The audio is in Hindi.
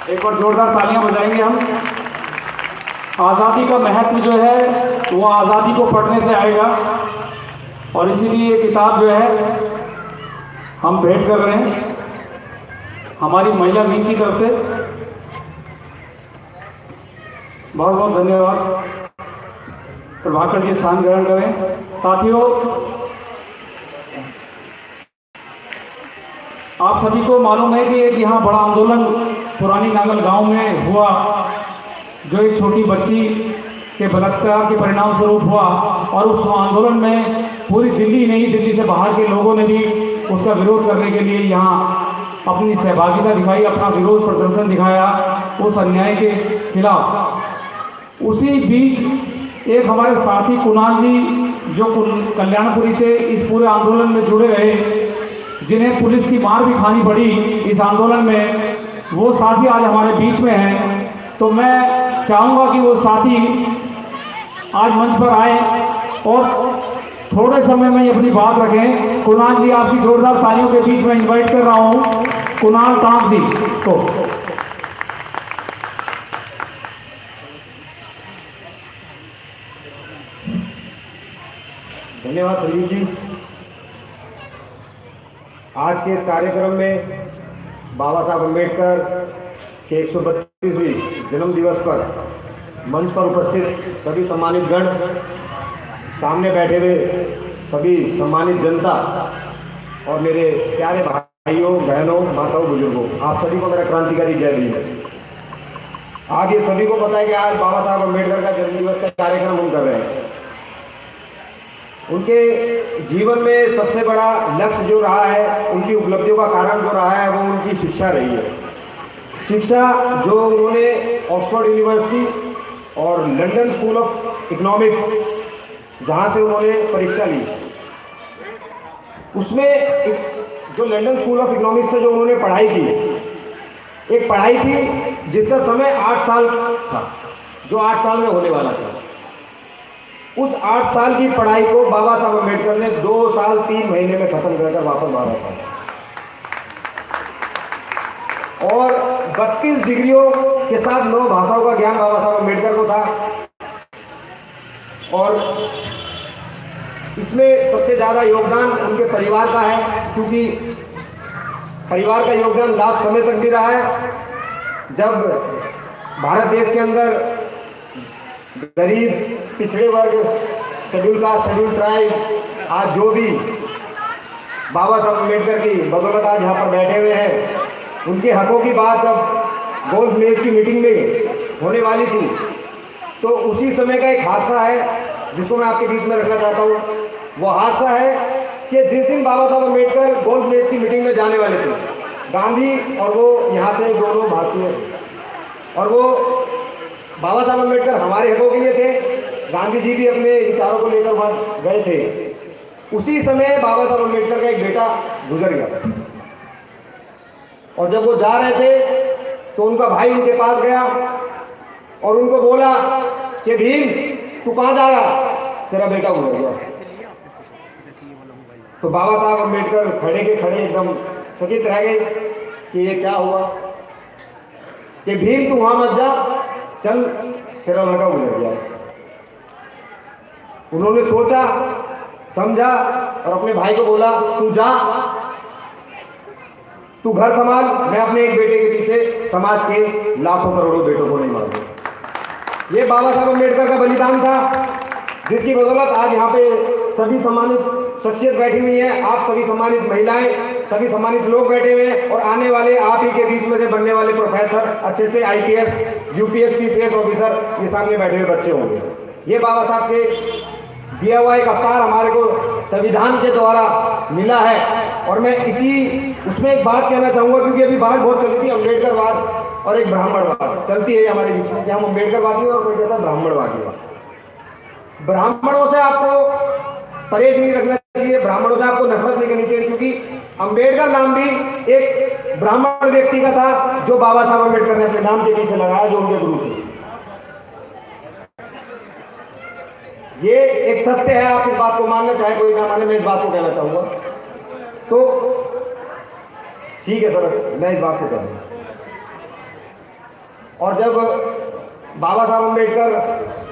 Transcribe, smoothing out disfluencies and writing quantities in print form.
एक बार जोरदार तालियां बजाएंगे हम। आज़ादी का महत्व जो है वो आज़ादी को पढ़ने से आएगा, और इसीलिए ये किताब जो है हम भेंट कर रहे हैं हमारी महिला विंग की तरफ से। बहुत बहुत धन्यवाद। प्रभाकर जी स्थान ग्रहण करें। साथियों, आप सभी को मालूम है कि एक यहाँ बड़ा आंदोलन पुरानी नांगल गांव में हुआ, जो एक छोटी बच्ची के बलात्कार के परिणाम स्वरूप हुआ, और उस आंदोलन में पूरी दिल्ली नहीं, दिल्ली से बाहर के लोगों ने भी उसका विरोध करने के लिए यहाँ अपनी सहभागिता दिखाई, अपना विरोध प्रदर्शन दिखाया उस अन्याय के खिलाफ। उसी बीच एक हमारे साथी कुणाल जी, जो कल्याणपुरी से इस पूरे आंदोलन में जुड़े रहे, जिन्हें पुलिस की मार भी खानी पड़ी इस आंदोलन में, वो साथी आज हमारे बीच में हैं। तो मैं चाहूँगा कि वो साथी आज मंच पर आए और थोड़े समय में अपनी बात रखें। कुणाल जी, आपकी जोरदार तालियों के बीच में इनवाइट कर रहा हूँ कुणाल तांग जी को। धन्यवाद संजीव जी। आज के इस कार्यक्रम में बाबा साहब अम्बेडकर के 132वीं जन्म दिवस पर मंच पर उपस्थित सभी सम्मानित गण, सामने बैठे हुए सभी सम्मानित जनता और मेरे प्यारे भाइयों, बहनों, माताओं, बुजुर्गों, आप सभी को मेरा क्रांतिकारी जय भीम। आज ये सभी को पता है कि आज बाबा साहब अम्बेडकर का जन्मदिवस का कार्यक्रम हम कर रहे हैं। उनके जीवन में सबसे बड़ा लक्ष्य जो रहा है, उनकी उपलब्धियों का कारण जो रहा है, वो उनकी शिक्षा रही है। शिक्षा जो उन्होंने ऑक्सफोर्ड यूनिवर्सिटी और लंदन स्कूल ऑफ इकोनॉमिक्स, जहाँ से उन्होंने परीक्षा ली, उसमें जो लंदन स्कूल ऑफ इकोनॉमिक्स से जो उन्होंने पढ़ाई की, एक पढ़ाई थी जिसका समय 8 साल था, जो 8 साल में होने वाला था। उस 8 साल की पढ़ाई को बाबा साहब अम्बेडकर ने 2 साल 3 महीने में खत्म कर वापस भारत आए, और 32 डिग्रियों के साथ 9 भाषाओं का ज्ञान बाबा साहब अम्बेडकर को था। और इसमें सबसे ज़्यादा योगदान उनके परिवार का है, क्योंकि परिवार का योगदान लास्ट समय तक भी रहा है। जब भारत देश के अंदर गरीब, पिछड़े वर्ग, शेड्यूल कास्ट, शेड्यूल ट्राइब, आज जो भी बाबा साहब अम्बेडकर की बदौलत आज यहाँ पर बैठे हुए हैं, उनके हकों की बात जब गोल्ड मेज की मीटिंग में होने वाली थी, तो उसी समय का एक हादसा है जिसको मैं आपके बीच में रखना चाहता हूँ। वो हादसा है कि जिस दिन बाबा साहब अम्बेडकर गोल्ड मेज की मीटिंग में जाने वाले थे, गांधी और वो यहाँ से दोनों भारतीय थे, और वो बाबा साहब अम्बेडकर हमारे हकों के लिए थे, गांधी जी भी अपने विचारों को लेकर वहाँ गए थे। उसी समय बाबा साहब अम्बेडकर का एक बेटा गुजर गया, और जब वो जा रहे थे तो उनका भाई उनके पास गया और उनको बोला कि भीम, तू कहाँ जा रहा, तेरा बेटा गुजर गया। तो बाबा साहब अम्बेडकर खड़े के खड़े एकदम चकित रह गए कि ये क्या हुआ, कि भीम तू वहां मत जा, चल, तेरा लड़का गुजर गया। उन्होंने सोचा, समझा और अपने भाई को बोला, तू जा, तू घर संभाल, मैं अपने एक बेटे के पीछे समाज के लाखों करोड़ों बेटों को नहीं मारूंगा। ये बाबा साहब अम्बेडकर का बलिदान था, जिसकी बदौलत आज यहाँ पे सभी सम्मानित शख्सियत बैठी हुई है, आप सभी सम्मानित महिलाएं, सभी सम्मानित लोग बैठे हुए हैं, और आने वाले आप ही के बीच में से बनने वाले प्रोफेसर, अच्छे से IPS, UPS PCS ऑफिसर, ये सामने बैठे हुए बच्चे होंगे। ये बाबा साहब के दिया हुआ एक अवतार हमारे को संविधान के द्वारा मिला है। और मैं उसमें एक बात कहना चाहूँगा, क्योंकि अभी बात बहुत चली थी अम्बेडकरवाद और एक ब्राह्मणवाद चलती है हमारे बीच में, कि हम अम्बेडकरवादी और कोई कहता है ब्राह्मणवादी। ब्राह्मणों से आपको परहेज नहीं रखना चाहिए, ब्राह्मणों से आपको नफरत नहीं करनी चाहिए, क्योंकि अम्बेडकर नाम भी एक ब्राह्मण व्यक्ति का था, जो बाबा साहब अम्बेडकर ने अपने नाम के पीछे लगाया, जो उनके गुरु थे। ये एक सत्य है, आप इस बात को मानना चाहे कोई ना माने, मैं इस बात को कहना चाहूंगा। तो ठीक है सर, मैं इस बात को कहूँगा। और जब बाबा साहब अम्बेडकर